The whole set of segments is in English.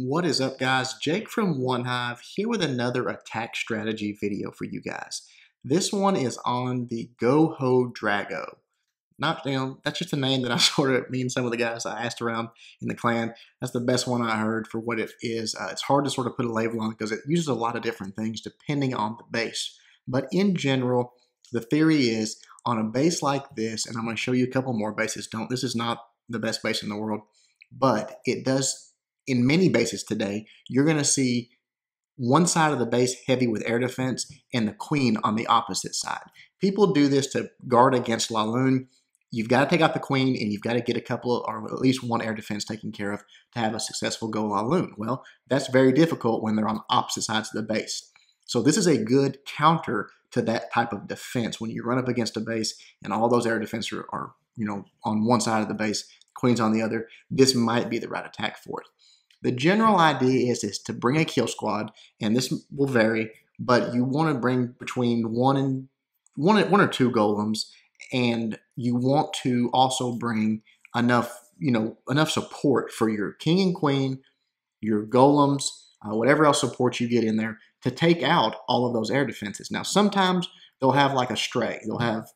What is up, guys? Jake from One Hive here with another attack strategy video for you guys. This one is on the GoHoDrago. Not, that's just a name that I sort of, me and some of the guys I asked around in the clan, that's the best one I heard for what it is. It's hard to sort of put a label on because it uses a lot of different things depending on the base. But in general, the theory is on a base like this, and I'm going to show you a couple more bases. This is not the best base in the world, but it does. In many bases today, you're going to see one side of the base heavy with air defense and the queen on the opposite side. People do this to guard against Laloon. You've got to take out the queen and you've got to get a couple or at least one air defense taken care of to have a successful go Laloon. Well, that's very difficult when they're on opposite sides of the base. So this is a good counter to that type of defense. When you run up against a base and all those air defense are on one side of the base, queen's on the other, this might be the right attack for it. The general idea is to bring a kill squad, and this will vary, but you want to bring between one or two golems, and you want to also bring enough support for your king and queen, your golems, whatever else support you get in there to take out all of those air defenses. Now, sometimes they'll have like a stray. They'll have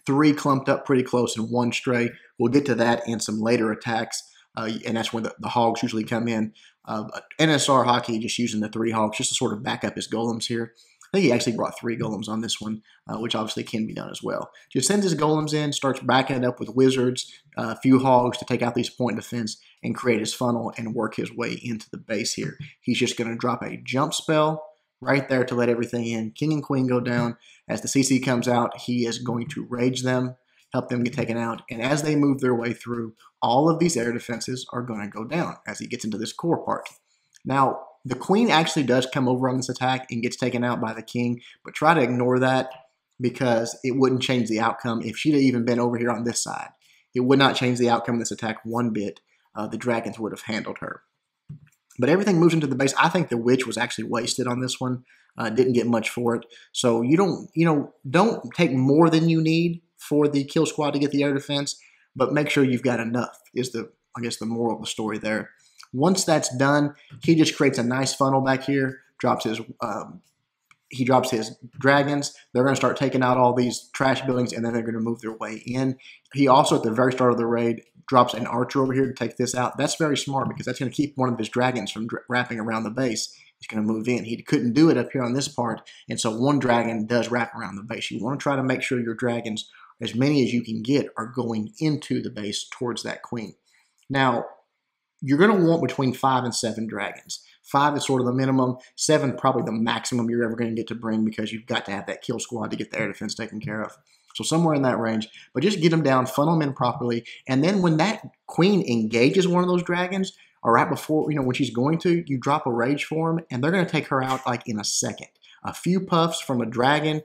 three clumped up pretty close and one stray. We'll get to that in some later attacks. And that's where the hogs usually come in. NSR Hockey just using the 3 hogs just to sort of back up his golems here. I think he actually brought 3 golems on this one, which obviously can be done as well. Just sends his golems in, starts backing it up with wizards, a few hogs to take out these point defense and create his funnel and work his way into the base here. He's just going to drop a jump spell right there to let everything in. King and queen go down. As the CC comes out, he is going to rage them, help them get taken out. And as they move their way through, all of these air defenses are going to go down as he gets into this core part. Now, the queen actually does come over on this attack and gets taken out by the king, but try to ignore that because it wouldn't change the outcome if she'd have even been over here on this side. It would not change the outcome of this attack one bit. The dragons would have handled her. But everything moves into the base. I think the witch was actually wasted on this one. Didn't get much for it. So you don't take more than you need for the kill squad to get the air defense, but make sure you've got enough is I guess the moral of the story there. Once that's done, he just creates a nice funnel back here, he drops his dragons. They're going to start taking out all these trash buildings, and then they're going to move their way in. He also, at the very start of the raid, drops an archer over here to take this out. That's very smart because that's going to keep one of his dragons from wrapping around the base. He's going to move in. He couldn't do it up here on this part, and so one dragon does wrap around the base. You want to try to make sure your dragons, as many as you can get, are going into the base towards that queen. Now, you're going to want between 5 and 7 dragons. 5 is sort of the minimum. 7 probably the maximum you're ever going to get to bring because you've got to have that kill squad to get the air defense taken care of. So somewhere in that range. But just get them down, funnel them in properly, and then when that queen engages one of those dragons, or right before, when she's going to, you drop a rage for them, and they're going to take her out like in a second. A few puffs from a dragon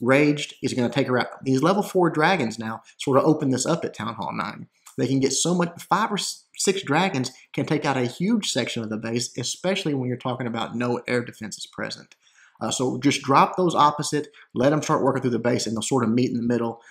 raged is going to take her out. These level 4 dragons now sort of open this up at Town Hall 9. They can get so much, 5 or 6 dragons can take out a huge section of the base, especially when you're talking about no air defenses present. So just drop those opposite, let them start working through the base, and they'll sort of meet in the middle.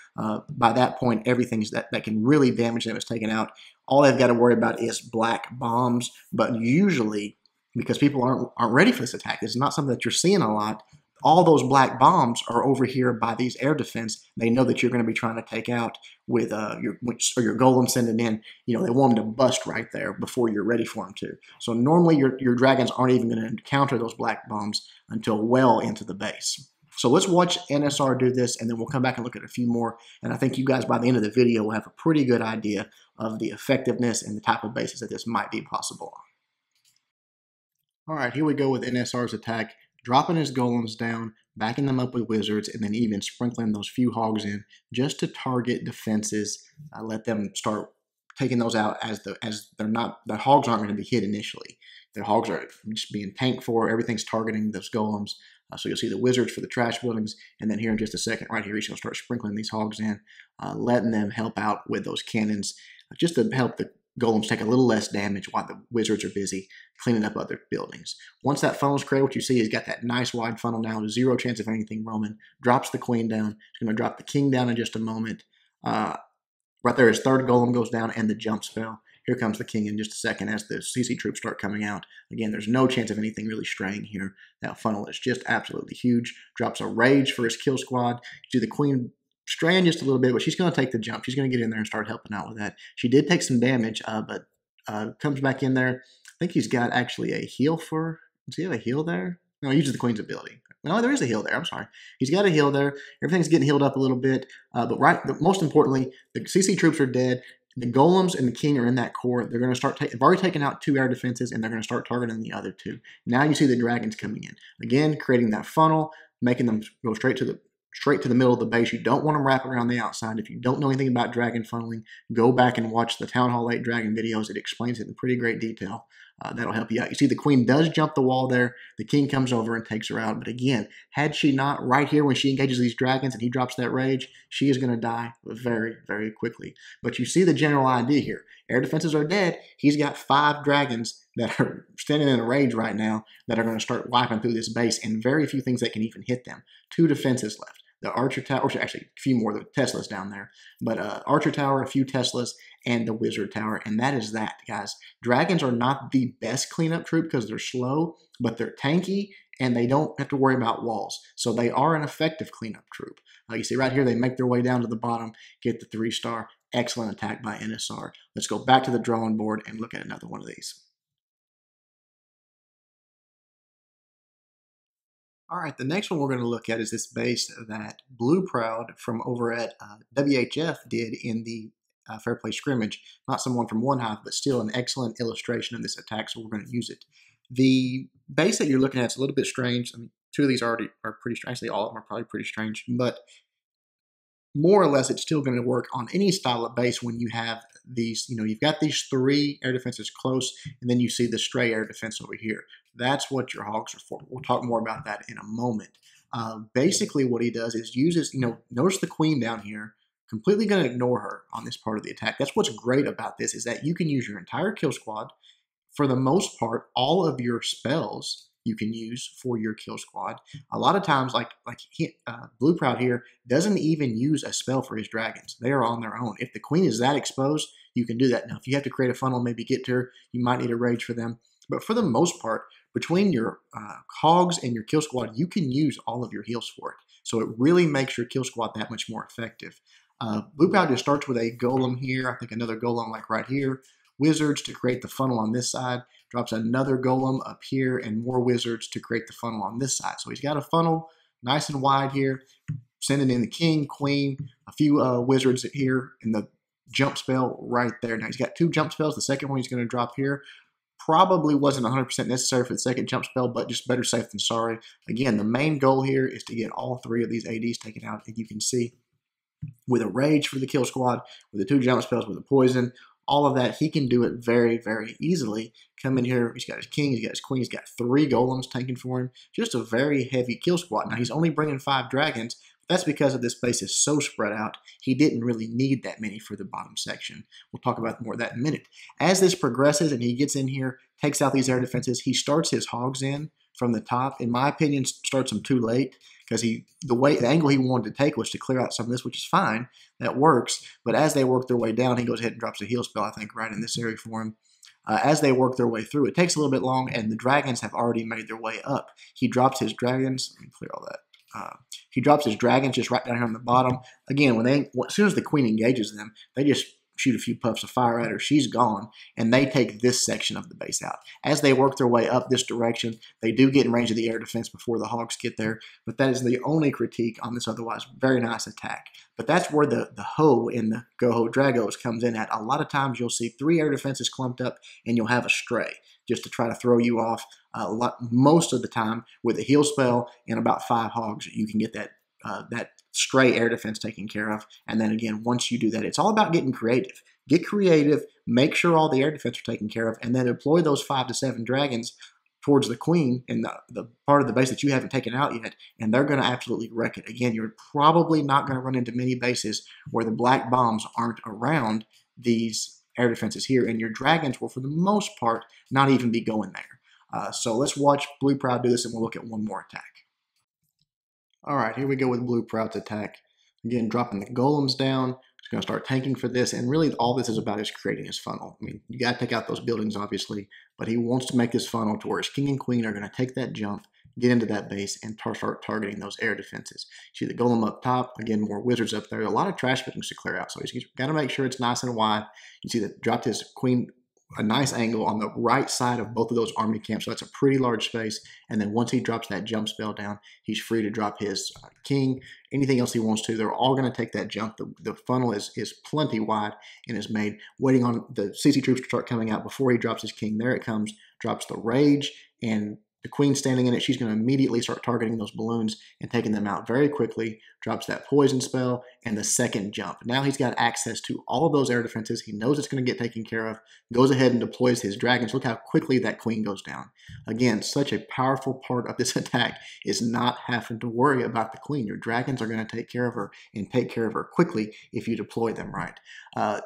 By that point, everything that can really damage them is taken out. All they've got to worry about is black bombs, but usually, because people aren't ready for this attack, it's not something that you're seeing a lot. All those black bombs are over here by these air defense. They know that you're going to be trying to take out with your golem sending in. They want them to bust right there before you're ready for them to. So normally your dragons aren't even going to encounter those black bombs until well into the base. So let's watch NSR do this, and then we'll come back and look at a few more. And I think you guys, by the end of the video, will have a pretty good idea of the effectiveness and the type of bases that this might be possible on. All right, here we go with NSR's attack. Dropping his golems down, backing them up with wizards, and then even sprinkling those few hogs in just to target defenses. Let them start taking those out as the hogs aren't going to be hit initially. The hogs are just being tanked for. Everything's targeting those golems. So you'll see the wizards for the trash buildings, and then here in just a second, right here, he's going to start sprinkling these hogs in, letting them help out with those cannons, just to help the golems take a little less damage while the wizards are busy cleaning up other buildings. Once that funnel's created, what you see is got that nice wide funnel now, 0 chance of anything roaming. Drops the queen down. It's going to drop the king down in just a moment. Right there, his 3rd golem goes down and the jump spell. Here comes the king in just a second as the CC troops start coming out. Again, there's no chance of anything really straying here. That funnel is just absolutely huge. Drops a rage for his kill squad. You see the queen straying just a little bit, but she's going to take the jump. She's going to get in there and start helping out with that. She did take some damage, but comes back in there. I think he's got actually a heal for... Does he have a heal there? No, he uses the queen's ability. No, there is a heal there. I'm sorry. He's got a heal there. Everything's getting healed up a little bit. But most importantly, the CC troops are dead. The golems and the king are in that core. They're going to start. They've already taken out 2 air defenses, and they're going to start targeting the other 2. Now you see the dragons coming in again, creating that funnel, making them go straight to the middle of the base. You don't want them wrapping around the outside. If you don't know anything about dragon funneling, go back and watch the Town Hall 8 dragon videos. It explains it in pretty great detail. That'll help you out. You see the queen does jump the wall there. The king comes over and takes her out. But again, had she not, right here when she engages these dragons and he drops that rage, she is going to die very, very quickly. But you see the general idea here. Air defenses are dead. He's got 5 dragons that are standing in a rage right now that are going to start wiping through this base, and very few things that can even hit them. 2 defenses left. The Archer Tower, or actually a few more, the Teslas down there. But Archer Tower, a few Teslas, and the Wizard Tower. And that is that, guys. Dragons are not the best cleanup troop because they're slow, but they're tanky, and they don't have to worry about walls. So they are an effective cleanup troop. You see right here, they make their way down to the bottom, get the 3-star. Excellent attack by NSR. Let's go back to the drawing board and look at another one of these. All right, the next one we're going to look at is this base that BlueProud from over at WHF did in the Fair Play scrimmage. Not someone from One Hive, but still an excellent illustration of this attack, so we're going to use it. The base that you're looking at is a little bit strange. I mean, 2 of these already are pretty strange. Actually, all of them are probably pretty strange, but more or less, it's still going to work on any style of base when you have these, you've got these 3 air defenses close, and then you see the stray air defense over here. That's what your hogs are for. We'll talk more about that in a moment. Basically, what he does is uses, notice the queen down here, completely going to ignore her on this part of the attack. That's what's great about this, is that you can use your entire kill squad. For the most part, all of your spells you can use for your kill squad. A lot of times, like BlueProud here doesn't even use a spell for his dragons. They are on their own. If the queen is that exposed, you can do that. Now, if you have to create a funnel, maybe get to her, you might need a rage for them. But for the most part, between your hogs and your kill squad, you can use all of your heals for it. So it really makes your kill squad that much more effective. BlueProud just starts with a golem here. I think another golem like right here. Wizards to create the funnel on this side. Drops another golem up here and more wizards to create the funnel on this side. So he's got a funnel nice and wide here. Sending in the king, queen, a few wizards here, and the jump spell right there. Now he's got 2 jump spells. The second one he's going to drop here. Probably wasn't 100% necessary for the second jump spell, but just better safe than sorry. Again, the main goal here is to get all 3 of these ADs taken out. And you can see with a rage for the kill squad, with the 2 jump spells, with the poison, all of that, he can do it very, very easily. Come in here, he's got his king, he's got his queen, he's got 3 golems tanking for him. Just a very heavy kill squad. Now, he's only bringing 5 dragons. That's because of this base is so spread out. He didn't really need that many for the bottom section. We'll talk about more of that in a minute. As this progresses and he gets in here, takes out these air defenses, he starts his hogs in from the top. In my opinion, starts them too late because the angle he wanted to take was to clear out some of this, which is fine. That works. But as they work their way down, he goes ahead and drops a heal spell, I think, right in this area for him. As they work their way through, it takes a little bit long, and the dragons have already made their way up. He drops his dragons. Let me clear all that. He drops his dragons just right down here on the bottom. Again, as soon as the queen engages them, they just shoot a few puffs of fire at her. She's gone, and they take this section of the base out. As they work their way up this direction, they do get in range of the air defense before the hogs get there, but that is the only critique on this otherwise very nice attack. But that's where the hoe in the GoHoDragos comes in at. A lot of times you'll see 3 air defenses clumped up, and you'll have a stray just to try to throw you off. Most of the time, with a heal spell and about 5 hogs, you can get that stray air defense taken care of. And then again, once you do that, it's all about getting creative. Get creative, make sure all the air defense are taken care of, and then deploy those 5 to 7 dragons towards the queen and the part of the base that you haven't taken out yet, and they're going to absolutely wreck it. Again, you're probably not going to run into many bases where the black bombs aren't around these air defenses here, and your dragons will, for the most part, not even be going there. So let's watch BlueProud do this, and we'll look at one more attack. All right, here we go with BlueProud's attack. Again, dropping the golems down. He's going to start tanking for this, and really all this is about is creating his funnel. I mean, you got to take out those buildings, obviously, but he wants to make this funnel to where his king and queen are going to take that jump, get into that base, and start targeting those air defenses. See the golem up top, again, more wizards up there, a lot of trash buildings to clear out, so he's got to make sure it's nice and wide. You see that dropped his queen a nice angle on the right side of both of those army camps, so that's a pretty large space. And then once he drops that jump spell down, he's free to drop his king, anything else he wants to. They're all going to take that jump. The funnel is plenty wide and is made, waiting on the CC troops to start coming out before he drops his king. There it comes, drops the rage, and the queen standing in it, she's going to immediately start targeting those balloons and taking them out very quickly, drops that poison spell and the second jump. Now he's got access to all of those air defenses. He knows it's going to get taken care of, goes ahead and deploys his dragons. Look how quickly that queen goes down. Again, such a powerful part of this attack is not having to worry about the queen. Your dragons are going to take care of her and take care of her quickly if you deploy them right.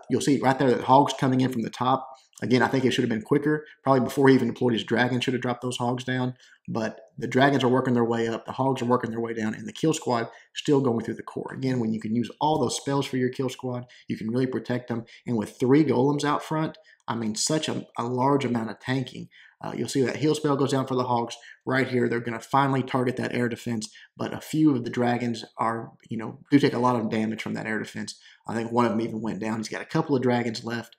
You'll see right there that Hog's coming in from the top. Again, I think it should have been quicker. Probably before he even deployed his dragon, should have dropped those hogs down. But the dragons are working their way up, the hogs are working their way down, and the kill squad still going through the core. Again, when you can use all those spells for your kill squad, you can really protect them. And with 3 golems out front, I mean, such a large amount of tanking. You'll see that heal spell goes down for the hogs right here. They're going to finally target that air defense, but a few of the dragons are, do take a lot of damage from that air defense. I think one of them even went down. He's got a couple of dragons left,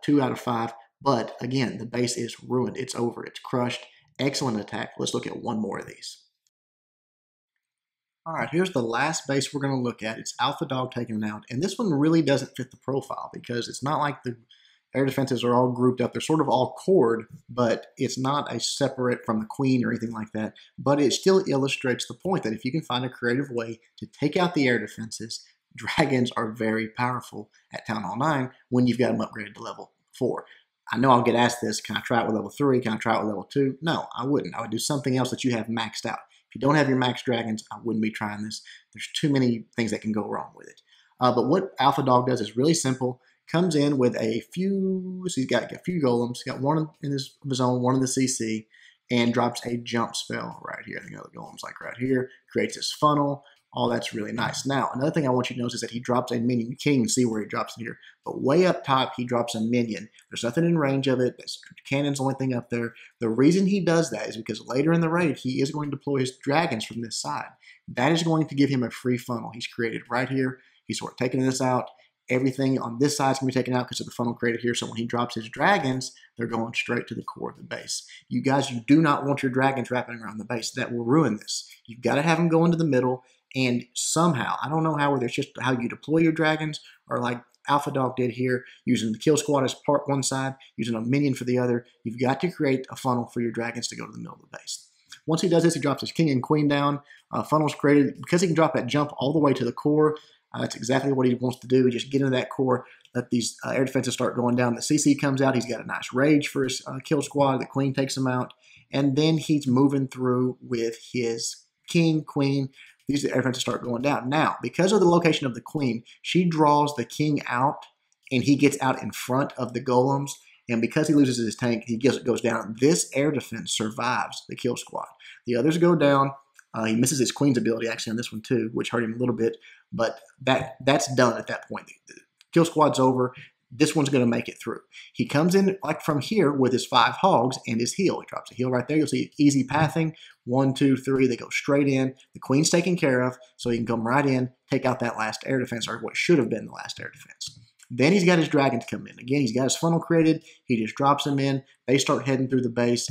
2 out of 5. But again, the base is ruined. It's over. It's crushed. Excellent attack. Let's look at one more of these. All right, here's the last base we're going to look at. It's Alpha Dog taking it out. And this one really doesn't fit the profile because it's not like the air defenses are all grouped up. They're sort of all cored, but it's not a separate from the queen or anything like that. But it still illustrates the point that if you can find a creative way to take out the air defenses, dragons are very powerful at Town Hall 9 when you've got them upgraded to level 4. I know I'll get asked this, can I try it with level 3? Can I try it with level 2? No, I wouldn't. I would do something else that you have maxed out. If you don't have your max dragons, I wouldn't be trying this. There's too many things that can go wrong with it. But what Alpha Dog does is really simple. Comes in with a few, so he's got a few golems. He's got one in his own, one in the CC, and drops a jump spell right here. The other golems like right here, creates this funnel. All that's really nice. Now, another thing I want you to notice is that he drops a minion. You can't even see where he drops it here, but way up top, he drops a minion. There's nothing in range of it. This cannon's the only thing up there. The reason he does that is because later in the raid, he is going to deploy his dragons from this side. That is going to give him a free funnel. He's created right here. He's sort of taking this out. Everything on this side is going to be taken out because of the funnel created here. So when he drops his dragons, they're going straight to the core of the base. You guys, you do not want your dragons wrapping around the base. That will ruin this. You've got to have them go into the middle. And somehow, I don't know how, whether it's just how you deploy your dragons or like Alpha Dog did here, using the kill squad as part one side, using a minion for the other. You've got to create a funnel for your dragons to go to the middle of the base. Once he does this, he drops his king and queen down. Funnel's created. Because he can drop that jump all the way to the core, that's exactly what he wants to do. Just get into that core, let these air defenses start going down. The CC comes out. He's got a nice rage for his kill squad. The queen takes him out. And then he's moving through with his king, queen. These air defenses start going down. Now, because of the location of the queen, she draws the king out, and he gets out in front of the golems. And because he loses his tank, he goes down. This air defense survives the kill squad. The others go down. He misses his queen's ability, actually, on this one, too, which hurt him a little bit. But that's done at that point. The kill squad's over. This one's going to make it through. He comes in like from here with his 5 hogs and his heal. He drops a heal right there. You'll see easy pathing. 1, 2, 3. They go straight in. The queen's taken care of, so he can come right in, take out that last air defense, or what should have been the last air defense. Then he's got his dragons come in. Again, he's got his funnel created. He just drops them in. They start heading through the base.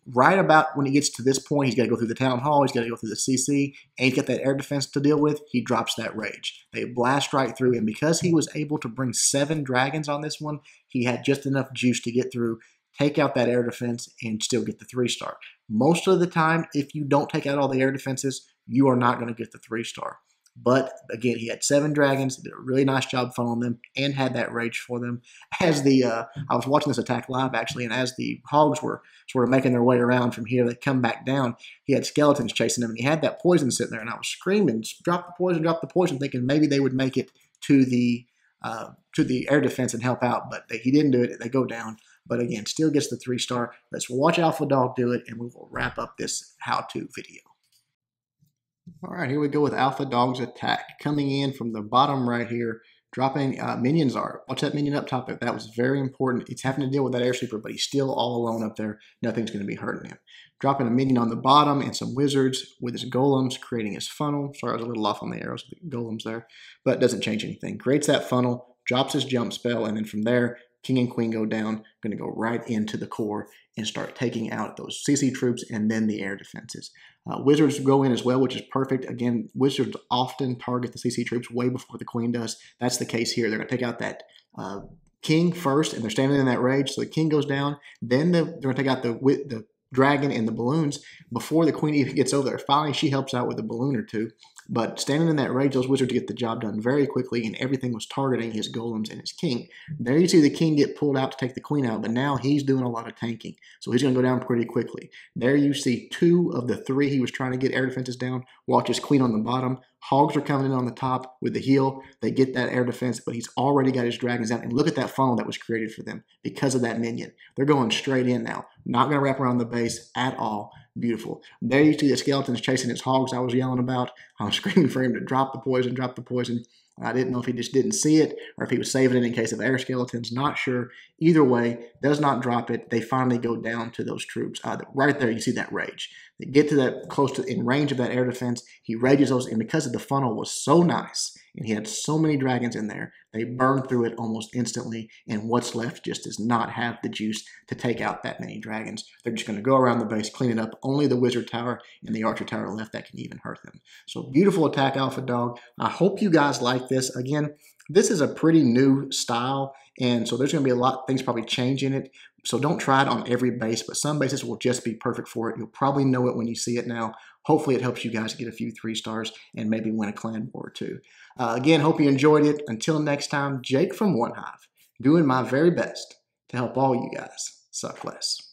Right about when he gets to this point, he's got to go through the town hall. He's got to go through the CC. And he's got that air defense to deal with. He drops that rage. They blast right through. And because he was able to bring 7 dragons on this one, he had just enough juice to get through, take out that air defense, and still get the 3-star. Most of the time, if you don't take out all the air defenses, you are not going to get the 3-star. But again, he had 7 dragons, did a really nice job funneling them, and had that rage for them. As I was watching this attack live actually, and as the hogs were sort of making their way around from here, they come back down. He had skeletons chasing them, and he had that poison sitting there. And I was screaming, "Drop the poison!" Thinking maybe they would make it to the air defense and help out, but he didn't do it. They go down. But again, still gets the 3-star. Let's watch Alpha Dog do it, and we will wrap up this how-to video. All right, here we go with Alpha Dog's attack. Coming in from the bottom right here, Dropping minions are. Watch that minion up top. That was very important. He's having to deal with that air sweeper, but he's still all alone up there. Nothing's going to be hurting him. Dropping a minion on the bottom and some wizards with his golems, creating his funnel. Sorry, I was a little off on the arrows with the golems there, but it doesn't change anything. Creates that funnel, drops his jump spell, and then from there, king and queen go down. Going to go right into the core and start taking out those CC troops and then the air defenses. Wizards go in as well, which is perfect. Again, wizards often target the CC troops way before the queen does. That's the case here. They're going to take out that king first, and they're standing in that rage. So the king goes down. Then they're going to take out the dragon and the balloons before the queen even gets over there. Finally, she helps out with a balloon or two. But standing in that rage, those wizards get the job done very quickly, and everything was targeting his golems and his king. There you see the king get pulled out to take the queen out, but now he's doing a lot of tanking. So he's going to go down pretty quickly. There you see 2 of the 3 he was trying to get air defenses down. Watch his queen on the bottom. Hogs are coming in on the top with the heal. They get that air defense, but he's already got his dragons out. And look at that funnel that was created for them because of that minion. They're going straight in now. Not going to wrap around the base at all. Beautiful. There you see the skeletons chasing his hogs I was yelling about. I was screaming for him to drop the poison, drop the poison. I didn't know if he just didn't see it or if he was saving it in case of air skeletons. Not sure. Either way, does not drop it. They finally go down to those troops. Right there, you see that rage. They get to that close to in range of that air defense. He rages those, and because of the funnel was so nice and he had so many dragons in there, they burn through it almost instantly. And what's left just does not have the juice to take out that many dragons. They're just going to go around the base, clean it up. Only the wizard tower and the archer tower left that can even hurt them. So beautiful attack, Alpha Dog. I hope you guys like this. Again, this is a pretty new style, and so there's going to be a lot of things probably change in it. So don't try it on every base, but some bases will just be perfect for it. You'll probably know it when you see it now. Hopefully it helps you guys get a few 3 stars and maybe win a clan war or 2. Again, hope you enjoyed it. Until next time, Jake from One Hive, doing my very best to help all you guys suck less.